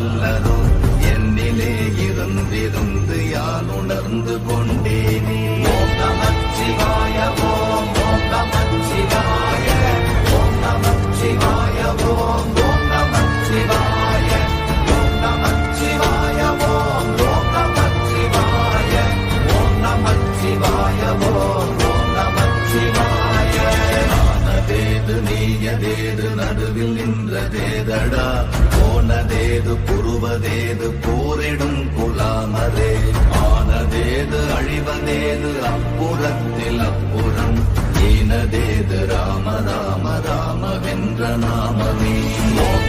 வல்லதோ என்னிலே இருந்திருந்து யான் உணர்ந்து கொண்டேனே. ஓம் நமச்சிவாய ஓம் ஓம் நமச்சிவாய ஓம் நமச்சிவாய ஓம் ஓம் நமச்சிவாய ஓம் நமச்சிவாய ஓம் ஓம் நமச்சிவாய ஓம் நமச்சிவாய ஓம் ஓம் நமச்சிவாய. ஆனதேது நீயதேது நடுவில் நின்றதேதடா, போனதேது புருவதேது போரிடும் குலாமரே. ஆனதேது அழிவதேது அப்புறத்தில் அப்புறம், ஈனதேது ராம ராம ராம வென்ற நாமமே. ஓம்